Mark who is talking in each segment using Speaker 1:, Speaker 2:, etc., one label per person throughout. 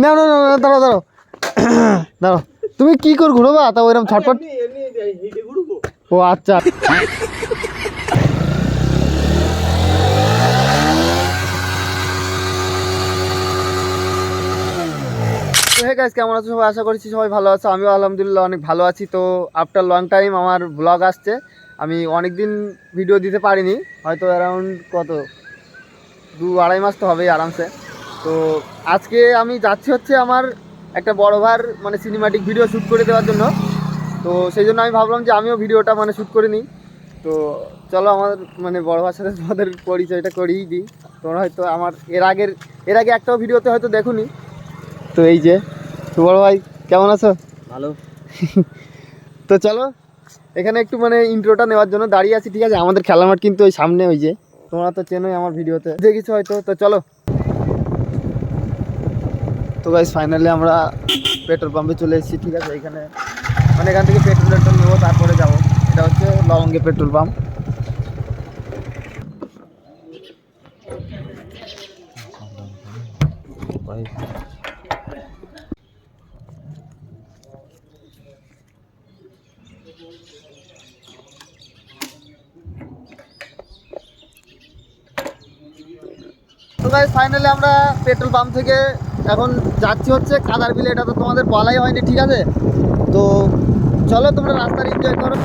Speaker 1: না না না না, দাঁড়াও দাঁড়াও দাঁড়াও, তুমি কি করে ঘুরবা তা ওইরকম ছটফট? ও আচ্ছা। হে গাইস, কেমন আছো সবাই? আশা করছি সবাই ভালো আছো, আমিও আলহামদুলিল্লাহ অনেক ভালো আছি। তো আফটার লং টাইম আমার ব্লগ আসছে। আমি অনেক দিন ভিডিও দিতে পারিনি, হয়তো অ্যারাউন্ড কত 2-2.5 মাস তো হবেই আরামসে। তো আজকে আমি যাচ্ছি হচ্ছে আমার একটা বড় ভাইয়ের মানে সিনেমাটিক ভিডিও শ্যুট করে দেওয়ার জন্য। তো সেই জন্য আমি ভাবলাম যে আমিও ভিডিওটা মানে শ্যুট করে নিই। তো চলো আমার মানে বড় ভাইয়ের সাথে তোমাদের পরিচয়টা করিয়েই দিই। তোমরা হয়তো আমার এর আগে একটাও ভিডিওতে হয়তো দেখোনি। তো এই যে তো বড় ভাই, কেমন আছো?
Speaker 2: ভালো।
Speaker 1: তো চলো এখানে একটু মানে ইন্ট্রোটা নেওয়ার জন্য দাঁড়িয়ে আছি, ঠিক আছে? আমাদের খেলার মাঠ কিন্তু ওই সামনে, ওই যে তোমরা তো চেনোই, আমার ভিডিওতে দেখেছো হয়তো। তো চলো। তো গাইস ফাইনালি আমরা পেট্রোল পাম্পে চলে এসেছি, ঠিক আছে? এখানে মানে এখান থেকে পেট্রোলটা নেবো, তারপরে যাবো। এটা হচ্ছে লবঙ্গে পেট্রোল পাম্প। তো গাইস ফাইনালি আমরা পেট্রোল পাম্প থেকে এখন যাচ্ছি হচ্ছে কাদারবিল। এটা তো তোমাদের বলাই হয়নি, ঠিক আছে? তো চলো তোমরা রাস্তার এনজয় করো।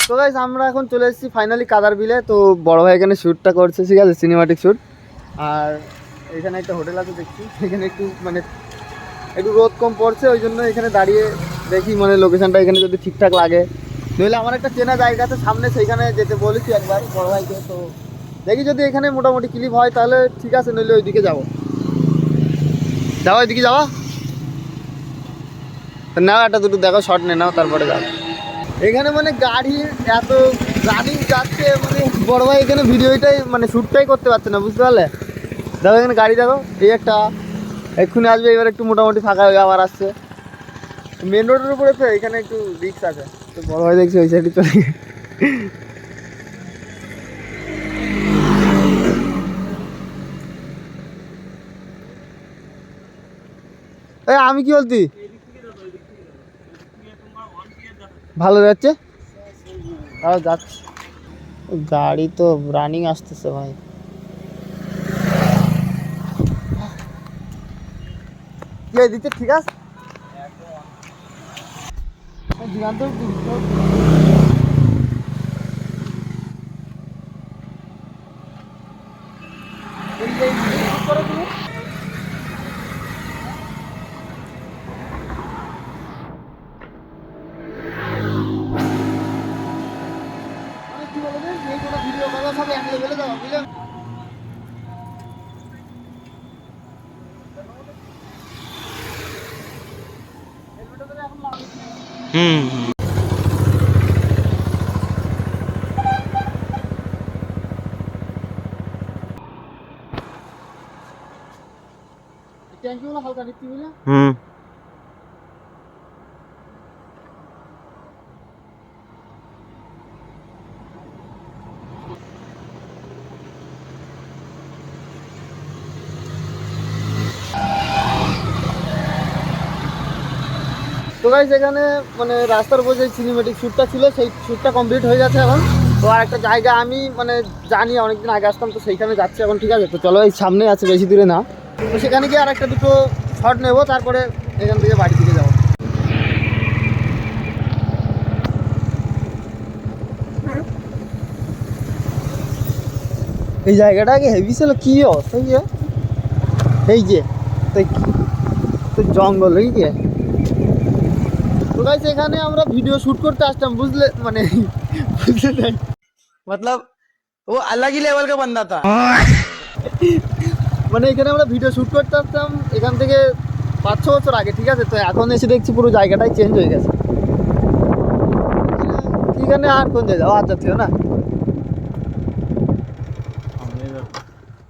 Speaker 1: তো গাইস আমরা এখন চলে এসেছি ফাইনালি কাদারবিলে। তো বড় ভাই এখানে শ্যুটটা করছে, ঠিক আছে? Cinematic shoot. আর এখানে একটা হোটেল আছে দেখছি, এখানে একটু মানে একটু রোদ কম পড়ছে, ওই জন্য এখানে দাঁড়িয়ে দেখি মানে লোকেশনটা এখানে যদি ঠিকঠাক লাগে। নইলে আমার একটা চেনা জায়গা আছে সামনে, সেইখানে যেতে বলেছি একবার বড় ভাইকে। তো দেখি যদি এখানে মোটামুটি ক্লিপ হয় তাহলে ঠিক আছে, নইলে ওইদিকে যাবো। যাও ওইদিকে যাওয়া নাও, একটা দুটো দেখো শর্ট নে নাও, তারপরে যাও। এখানে মানে গাড়ি এত রানিং যাচ্ছে, মানে বড় ভাই এখানে ভিডিওটাই মানে শ্যুটটাই করতে পারছে না, বুঝতে পারলে? দেখো এখানে গাড়ি, দেখো এই একটা এক্ষুনি আসবে, এবার একটু মোটামুটি ফাঁকা হয়ে আবার আসছে। মেন রোডের উপরে তো এখানে একটু রিস্ক আছে। তো বড় ভাই দেখছি ওই সাইডে চলে গেছে। আমি কি বলছি, ভালো যাচ্ছে, তাও যাচ্ছে। গাড়ি তো রানিং আসতেছে ভাই। কে দিচ্ছে? ঠিক আছে দিগান্ত করো তুমি। কি বলো যে এই কোনো ভিডিও করা সব এক লেভেলে যাওয়া, বুঝলেন? ট্যাঙ্কিগুলো হালকা দিচ্ছি, বুঝলে? তো গাইস এখানে মানে রাস্তার উপর যে সিনেমেটিক শ্যুটটা ছিল সেই শ্যুটটা কমপ্লিট হয়ে গেছে এখন। তো আর একটা জায়গা আমি মানে জানি, অনেকদিন আগে আসতাম, তো সেইখানে যাচ্ছে এখন, ঠিক আছে? তো চলো এই সামনে আছে, বেশি দূরে না। তো সেখানে গিয়ে আর একটা দুটো শট নেবো, তারপরে এখান থেকে বাড়ি দিকে যাবো। এই জায়গাটা আগে হেভি ছিল, কি অবস্থা এই যে তো জঙ্গল এই যে। তো গাইস এখানে আমরা ভিডিও শুট করতে আসতাম, বুঝলে? মানে বুঝলে মতলব ও अलग ही लेवल का बंदा था। মানে এখানে আমরা ভিডিও শুট করতে আসতাম এখান থেকে 5-6 বছর আগে, ঠিক আছে? তো এখন এসে দেখছি পুরো জায়গাটাই চেঞ্জ হয়ে গেছে। এখানে আর কোন জায়গা? আচ্ছা থিও না,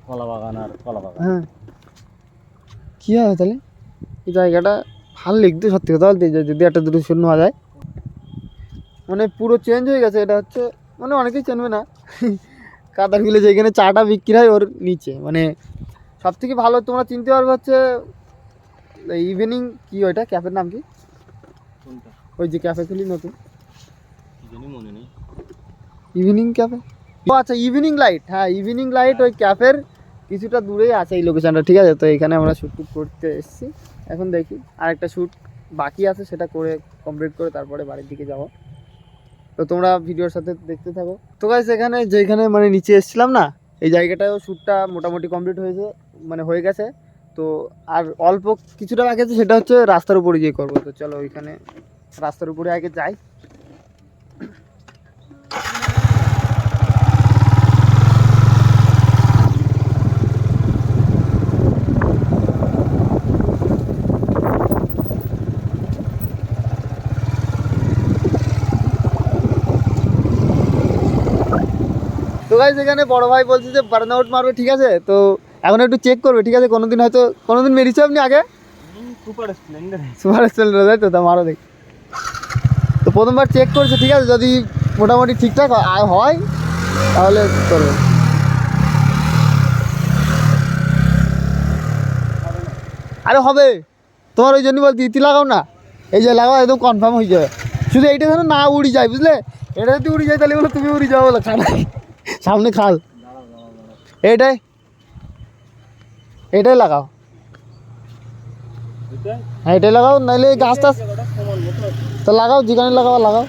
Speaker 2: কলা বাগান আর কলা বাগান।
Speaker 1: হ্যাঁ কি হবে তাহলে? এই জায়গাটা ভালো লিখতে, সত্যি কথা বলতে, যদি একটা দুটো শূন্য হওয়া যায়। মানে পুরো চেঞ্জ হয়ে গেছে। এটা হচ্ছে মানে অনেকেই চেনবে না কাতার ভিলেজ, যেখানে চাটা বিক্রি হয় ওর নিচে। মানে সব থেকে ভালো তোমরা চিনতে পারবে হচ্ছে ইভিনিং, কি ওইটা ক্যাফের নাম কি,
Speaker 2: কোনটা
Speaker 1: ওই যে ক্যাফে খুলি নতুন,
Speaker 2: কি জানি মনে নেই।
Speaker 1: ইভিনিং ক্যাফে, ও আচ্ছা ইভিনিং লাইট, হ্যাঁ ইভিনিং লাইট ওই ক্যাফের কিছুটা দূরেই আছে এই লোকেশনটা, ঠিক আছে। তো এখানে আমরা শ্যুট করতে এসেছি। এখন দেখি আরেকটা শ্যুট বাকি আছে, সেটা করে কমপ্লিট করে তারপরে বাড়ির দিকে যাব। তো তোমরা ভিডিওর সাথে দেখতে থাকো। তো গাইস এখানে যেখানে মানে নিচে এসেছিলাম না, এই জায়গাটায়ও শ্যুটটা মোটামুটি কমপ্লিট হয়েছে, মানে হয়ে গেছে। তো আর অল্প কিছুটা বাকি আছে, সেটা হচ্ছে রাস্তার উপরে গিয়ে করবো। তো চলো ওইখানে রাস্তার উপরে আগে যাই। তো গাইস এখানে বড় ভাই বলছে যে বার্ন আউট মারবে, ঠিক আছে। তো এখন একটু চেক করবে, ঠিক আছে। কোনোদিন হয়তো কোনোদিন মেরেছে আপনি আগে
Speaker 2: সুপার স্প্লেন্ডার।
Speaker 1: সুপার স্প্লেন্ডার, তাই তো? তা মারো দেখি। তো প্রথমবার চেক করছে, ঠিক আছে। যদি মোটামুটি ঠিকঠাক হয় তাহলে করবে। আরে হবে, তোমার ওই জন্য বলছি ইতি লাগাও না, এই যে লাগাও একদম কনফার্ম হয়ে যাবে। শুধু এইটা যেন না উড়ি যায়, বুঝলে। এটা যদি উড়ি যায় তাহলে বলো তুমি উড়ি যাও, বলো খানায় সামনে খাল, এইটাই এটাই লাগাও, হ্যাঁ এটাই লাগাও, নাহলে গাছ টাছ তো লাগাও, যেখানে লাগাও লাগাও,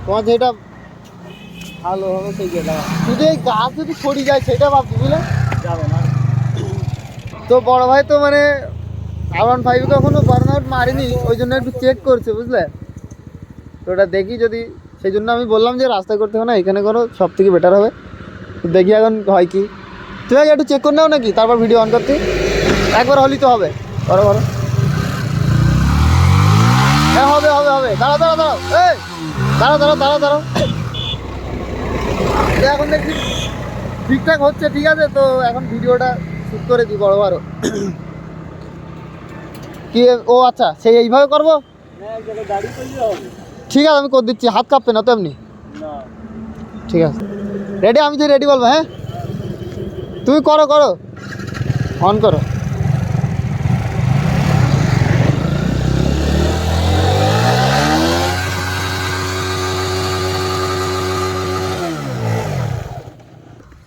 Speaker 1: তোমার যেটা ভালো হবে সেই যে লাগাও। শুধু এই গাছ যদি ছড়ি যায় সেটা ভাবছি, বুঝলে।
Speaker 2: যাবে না।
Speaker 1: তো বড় ভাই তো মানে R15 কখনো বার্ন আউট মারিনি, ওই জন্য একটু চেক করছে, বুঝলে। তো ওটা দেখি যদি, সেই জন্য আমি বললাম যে রাস্তায় করতে হবে না, এখানে করো, সব থেকে বেটার হবে। তো দেখি এখন হয় কি। তুমি আগে একটু চেক করে নাও নাকি, তারপর ভিডিও অন করতে একবার হলেই তো হবে। করো করো, হ্যাঁ হবে হবে হবে। দাঁড়াও দাঁড়াও দাঁড়াও, এই দাঁড়াও দাঁড়াও দাঁড়াও দাঁড়াও। তো এখন দেখছি ঠিকঠাক হচ্ছে, ঠিক আছে। তো এখন ভিডিওটা শ্যুট করে দিই বড় বড় কি। ও আচ্ছা, সেই এইভাবে করবো,
Speaker 2: গাড়ি করলে হবে
Speaker 1: ঠিক আছে। আমি করে দিচ্ছি, হাত কাঁপবে না তো এমনি,
Speaker 2: না।
Speaker 1: ঠিক আছে। রেডি, আমি যে রেডি বলবো, হ্যাঁ তুমি করো করো, অন করো।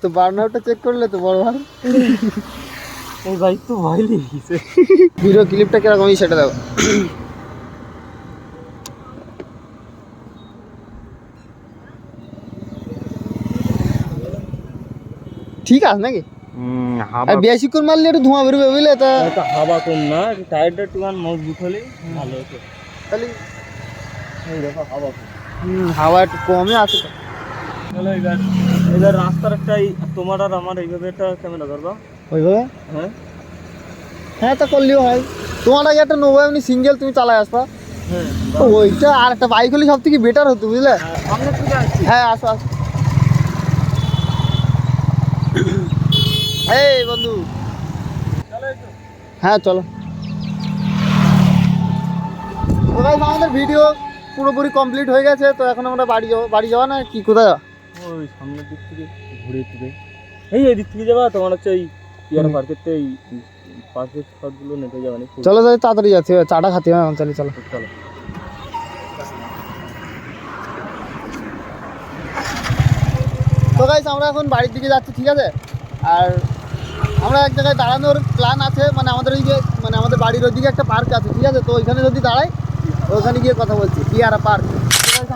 Speaker 1: তো বার্ন আউটটা চেক করলে তো বড় ভাই,
Speaker 2: এই বাইক তো ভয় লেগেছে।
Speaker 1: ভিডিও ক্লিপটা কিরকম সেটা দেখো। ঠিক আছে নাকি? আর বেশিক্ষণ মারলে একটু ধোঁয়া বেরোবে, বুঝলে। তা
Speaker 2: হাওয়া কম না, টায়ারটা একটু মজবুত হলে ভালো হতো।
Speaker 1: খালি
Speaker 2: এই দেখো হাওয়া কম।
Speaker 1: হাওয়া একটু কমে আছে তো।
Speaker 2: চলো এবার এবার রাস্তার একটাই তোমার আর আমার এইভাবে একটা ক্যামেরা ধরবা।
Speaker 1: ওইভাবে
Speaker 2: হ্যাঁ
Speaker 1: হ্যাঁ, তা করলেও হয়। তোমার আগে একটা নেবো এমনি সিঙ্গেল, তুমি চালায় আসবা।
Speaker 2: হ্যাঁ
Speaker 1: তো ওইটা আর একটা বাইক হলে সব থেকে বেটার হতো, বুঝলে।
Speaker 2: সামনে থেকে আসছি।
Speaker 1: হ্যাঁ আসো আসো। এই বন্ধু,
Speaker 2: চলো এই তো।
Speaker 1: হ্যাঁ চলো। তো গাইস আমাদের ভিডিও পুরোপুরি কমপ্লিট হয়ে গেছে। তো এখন আমরা বাড়ি যাবো। বাড়ি যাওয়া না কি, কোথায় যাওয়া?
Speaker 2: ওই সামনের দিক থেকে ঘুরে দিকে, এই দিক থেকে যাবা। তোমার হচ্ছে এই পিয়ার মার্কেট থেকে এই পার্কের শটগুলো নেটে যাবা না।
Speaker 1: চলো যাই, তাড়াতাড়ি যাচ্ছে, চাটা খাতে হবে এখন। চলো চলো।
Speaker 2: চলো।
Speaker 1: তো গাইস আমরা এখন বাড়ির দিকে যাচ্ছি, ঠিক আছে। আর আমরা এক জায়গায় দাঁড়ানোর প্ল্যান আছে, মানে আমাদের ওই যে মানে আমাদের বাড়ির ওইদিকে একটা পার্ক আছে, ঠিক আছে। তো ওইখানে যদি দাঁড়াই, ওইখানে গিয়ে কথা বলছি, পিয়ারা পার্ক।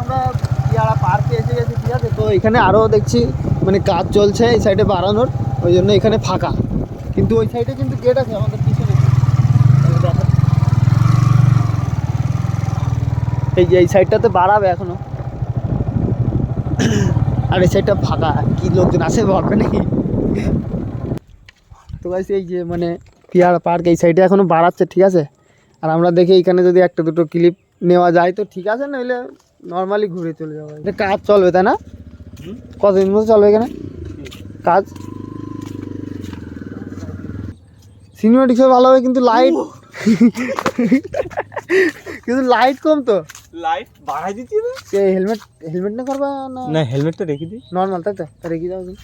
Speaker 1: আমরা পিয়ারা পার্কে এসে গেছি, ঠিক আছে। তো এখানে আরও দেখছি মানে কাজ চলছে এই সাইডে বাড়ানোর, ওই জন্য এখানে ফাঁকা। কিন্তু ওই সাইডে কিন্তু গেট আছে আমাদের পিছনে, এই যে এই সাইডটাতে বাড়াবে এখনো, আর এই সাইডটা ফাঁকা। কি লোকজন আসে ভাববে নাকি। তো গাইস এই যে মানে পিয়ারা পার্ক এই সাইডে এখনো বাড়াচ্ছে, ঠিক আছে। আর আমরা দেখি এখানে যদি একটা দুটো ক্লিপ নেওয়া যায় তো ঠিক আছে, নইলে নর্মালি ঘুরে চলে যাবো। এটা কাজ চলবে তাই না? কতদিন মতো চলবে এখানে কাজ? সিনেমাটিক্স ভালো হবে কিন্তু লাইট কিন্তু লাইট কম তো।
Speaker 2: লাইট বাড়াই দিচ্ছি
Speaker 1: সে হেলমেট না করবা না
Speaker 2: না হেলমেটটা রেখে দিই
Speaker 1: নর্মাল তাই তো তা রেখে দাও তুমি।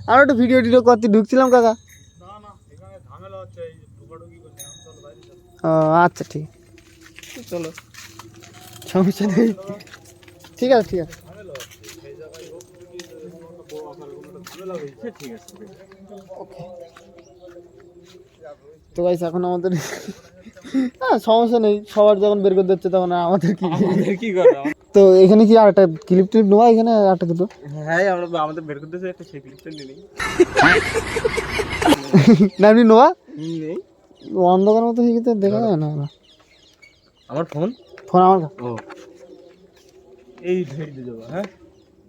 Speaker 1: আর একটু ভিডিও টিডিও করতে ঢুকছিলাম কাকা। ও আচ্ছা ঠিক
Speaker 2: চলো
Speaker 1: সমস্যা নেই, ঠিক আছে ঠিক আছে।
Speaker 2: ঠিক আছে
Speaker 1: তো গাইস এখন আমাদের হ্যাঁ সমস্যা নেই, সবার যখন বের করে দিচ্ছে তখন আর আমাদের কি।
Speaker 2: কি করো
Speaker 1: তো এখানে কি আর একটা ক্লিপ টিপ নেওয়া এখানে আর একটা দুটো
Speaker 2: হ্যাঁ আমরা আমাদের বের করতেছে একটা সেই ক্লিপটা নিয়ে নেই
Speaker 1: না এমনি নোয়া
Speaker 2: নেই
Speaker 1: অন্ধকার মতো হয়ে গেছে দেখা যায় না না
Speaker 2: আমার ফোন
Speaker 1: ফোন আমার কাছে।
Speaker 2: ও এই ধরে দিয়ে যাবো হ্যাঁ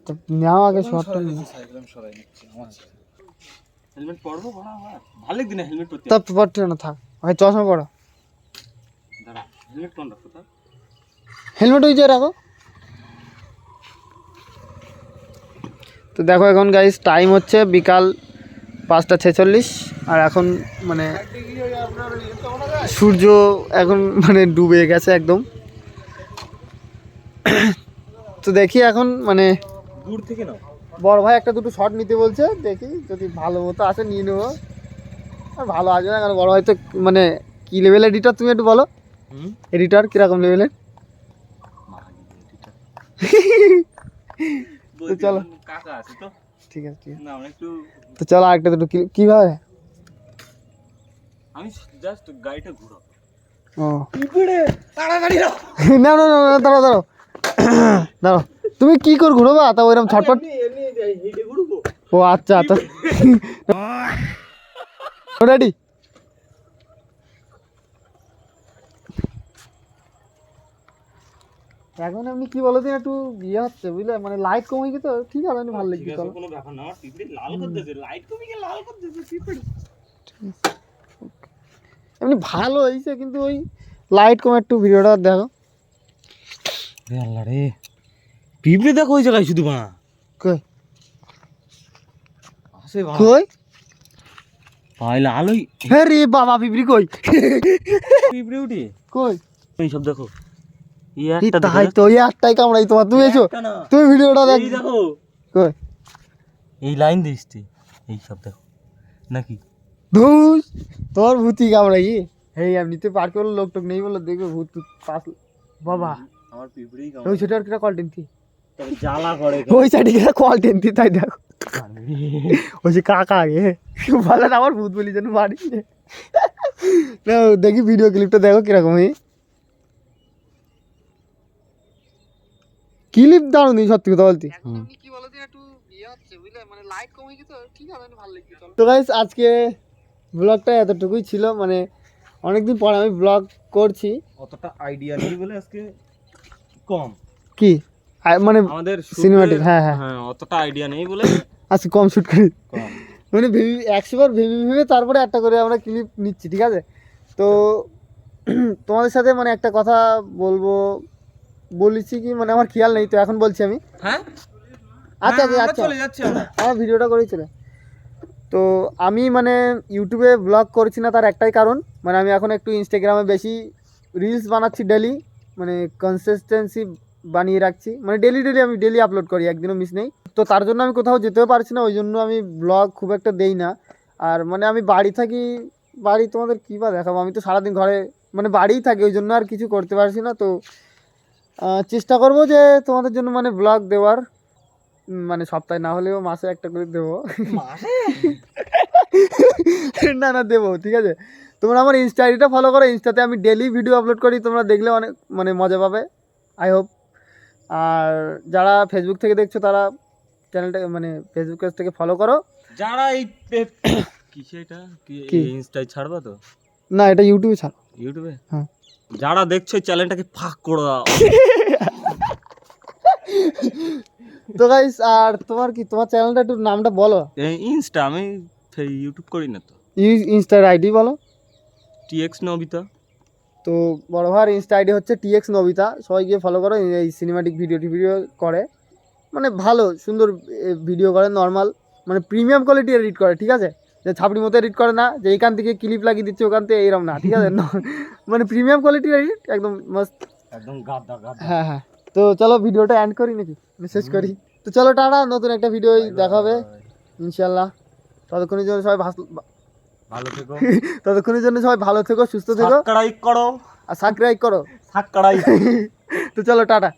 Speaker 1: তো নেওয়া আগে শর্টটা নিয়ে
Speaker 2: সরাই নিচ্ছি আমার হেলমেট পরবো বড় আমার ভালো লাগছে না হেলমেট পরতে
Speaker 1: তা পড়তে না থাক ভাই চশমা পড়ো,
Speaker 2: দাঁড়া হেলমেট কোন রাখো তা
Speaker 1: হেলমেট ওই যে রাখো। তো দেখো এখন গাইস টাইম হচ্ছে বিকাল 5:46 আর এখন মানে সূর্য এখন মানে ডুবে গেছে একদম। তো দেখি এখন মানে
Speaker 2: দূর থেকে নাও
Speaker 1: বড় ভাই একটা দুটো শট নিতে বলছে, দেখি যদি ভালো মতো আসে নিয়ে নেবো, আর ভালো আসবে না কারণ বড় ভাই তো মানে কি লেভেল এডিটর তুমি একটু বলো, এডিটর কিরকম লেভেলের? তো চলো
Speaker 2: কাকা আছে তো
Speaker 1: ঠিক আছে ঠিক আছে,
Speaker 2: না আমরা একটু
Speaker 1: তো চলো আরেকটা দুটো কিভাবে
Speaker 2: আমি জাস্ট গাড়িটা ঘুরাবো
Speaker 1: ও
Speaker 2: তাড়াতাড়ি নাও
Speaker 1: না না না না, দাঁড়াও দাঁড়াও দাঁড়াও, তুমি কি করে ঘুরবা তা ওইরকম ছটপট?
Speaker 2: এমনি হেঁটে ঘুরবো
Speaker 1: ও আচ্ছা তো রেডি। এখন এমনি কি বলো তো একটু ইয়ে হচ্ছে বুঝলে, মানে লাইট কমে গেছে, ঠিক আছে আমি ভালো লাগছে চলো।
Speaker 2: কোনো ব্যাপার না আমার পিঁপড়ে লাল করতেছে লাইট কমে গিয়ে লাল করতেছে পিঁপড়ে
Speaker 1: এমনি ভালো হয়েছে কিন্তু ওই লাইট কমে একটু ভিডিওটা দেখো।
Speaker 2: রে আল্লাহ রে পিঁপড়ে দেখো ওই জায়গায় শুধু মা
Speaker 1: কই
Speaker 2: আসে বা
Speaker 1: কই
Speaker 2: পাইলে আলোই
Speaker 1: হ্যাঁ রে বাবা পিঁপড়ি কই
Speaker 2: পিঁপড়ে উঠে
Speaker 1: কই
Speaker 2: এই সব দেখো এই
Speaker 1: এই
Speaker 2: একটা
Speaker 1: তাই তো এই একটাই কামড়াই তোমার, তুমি এসো
Speaker 2: একটা না
Speaker 1: তুমি ভিডিওটা দেখ।
Speaker 2: এই দেখো
Speaker 1: কই
Speaker 2: এই লাইন দিচ্ছে এই সব দেখো নাকি
Speaker 1: ধুস তোর ভূতি কামড়াই এই এমনিতে পার করলো লোক টোক নেই বললো দেখবে ভূত টুত পাস বাবা
Speaker 2: আমার পিঁপড়েই
Speaker 1: ওই ছোট আর কিটা কল টেনতি
Speaker 2: তবে জ্বালা করে
Speaker 1: ওই সাইডে কিটা কল টেনতি তাই দেখো ওই যে কাকা আগে বলেন আমার ভূত বলি যেন বাড়ি না দেখি ভিডিও ক্লিপটা দেখো কিরকম এই ক্লিপ দারুন সত্যি কথা বলতে। তো গাইস আজকে ব্লগটা এতটুকুই ছিল, মানে অনেকদিন পর আমি ব্লগ করছি।
Speaker 2: অতটা আইডিয়া নেই বলে আজকে কম
Speaker 1: কি মানে
Speaker 2: আমাদের
Speaker 1: সিনেমাটিক, হ্যাঁ হ্যাঁ
Speaker 2: হ্যাঁ অতটা আইডিয়া নেই বলে
Speaker 1: আজকে কম শ্যুট করি,
Speaker 2: কম
Speaker 1: মানে ভেবে 100বার ভেবে তারপরে একটা করে আমরা ক্লিপ নিচ্ছি, ঠিক আছে? তো তোমাদের সাথে মানে একটা কথা বলেছি কি মানে আমার খেয়াল নেই, তো এখন বলছি আমি।
Speaker 2: হ্যাঁ
Speaker 1: আচ্ছা আচ্ছা আচ্ছা
Speaker 2: চলে যাচ্ছে আমরা
Speaker 1: আমার ভিডিওটা করেই চলে। তো আমি মানে ইউটিউবে ব্লগ করছি না তার একটাই কারণ, মানে আমি এখন একটু ইনস্টাগ্রামে বেশি রিলস বানাচ্ছি ডেলি, মানে কনসিস্টেন্সি বানিয়ে রাখছি, মানে ডেলি আমি ডেলি আপলোড করি, একদিনও মিস নেই। তো তার জন্য আমি কোথাও যেতেও পারছি না, ওই জন্য আমি ব্লগ খুব একটা দেই না। আর মানে আমি বাড়ি থাকি, বাড়ি তোমাদের কী বা দেখাবো, আমি তো সারাদিন ঘরে মানে বাড়িই থাকি, ওই জন্য আর কিছু করতে পারছি না। তো চেষ্টা করব যে তোমাদের জন্য মানে ব্লগ দেওয়ার, মানে সপ্তাহে না হলেও মাসে একটা করে দেবো না না দেবো, ঠিক আছে? তোমরা আমার ইনস্টা আইডিটা ফলো করো, ইনস্টাতে আমি ডেলি ভিডিও আপলোড করি, তোমরা দেখলে অনেক মানে মজা পাবে আই হোপ। আর যারা ফেসবুক থেকে দেখছো তারা চ্যানেলটা মানে ফেসবুক পেজ থেকে ফলো করো।
Speaker 2: যারা এই কিসে এটা
Speaker 1: কি?
Speaker 2: ইনস্টায় ছাড়বা তো
Speaker 1: না এটা ইউটিউবে ছাড়ো,
Speaker 2: ইউটিউবে
Speaker 1: হ্যাঁ।
Speaker 2: যারা দেখছো চ্যানেলটাকে ফাঁক করে দাও
Speaker 1: তো গাইস আর তোমার কি তোমার চ্যানেলটা একটু নামটা বলো।
Speaker 2: ইনস্টা আমি ইউটিউব করি না তো
Speaker 1: ইনস্টার আইডি বলো।
Speaker 2: টিএক্স নবিতা
Speaker 1: তো বড় ভাইয়ের ইনস্টা আইডি হচ্ছে টিএক্স নবিতা, সবাই গিয়ে ফলো করো। এই সিনেমাটিক ভিডিও করে, মানে ভালো সুন্দর ভিডিও করে, নর্মাল মানে প্রিমিয়াম কোয়ালিটি এডিট করে, ঠিক আছে? যে ছাপড়ি মতো এডিট করে না, যে এইখান থেকে ক্লিপ লাগিয়ে দিচ্ছে ওখান থেকে, এইরকম না, ঠিক আছে? মানে প্রিমিয়াম কোয়ালিটির এডিট, একদম মস্ত।
Speaker 2: একদম গাদা গাদা।
Speaker 1: হ্যাঁ হ্যাঁ, তো চলো ভিডিওটা এন্ড করি নাকি, শেষ করি। তো চলো টাটা, নতুন একটা ভিডিও দেখাবে ইনশাল্লাহ। ততক্ষণের জন্য সবাই
Speaker 2: ভালো থেকো।
Speaker 1: ততক্ষণের জন্য সবাই ভালো থেকো, সুস্থ থেকো,
Speaker 2: সাবস্ক্রাইব করো
Speaker 1: আর সাবস্ক্রাইব করো।
Speaker 2: সাবস্ক্রাইব।
Speaker 1: তো চলো টাটা।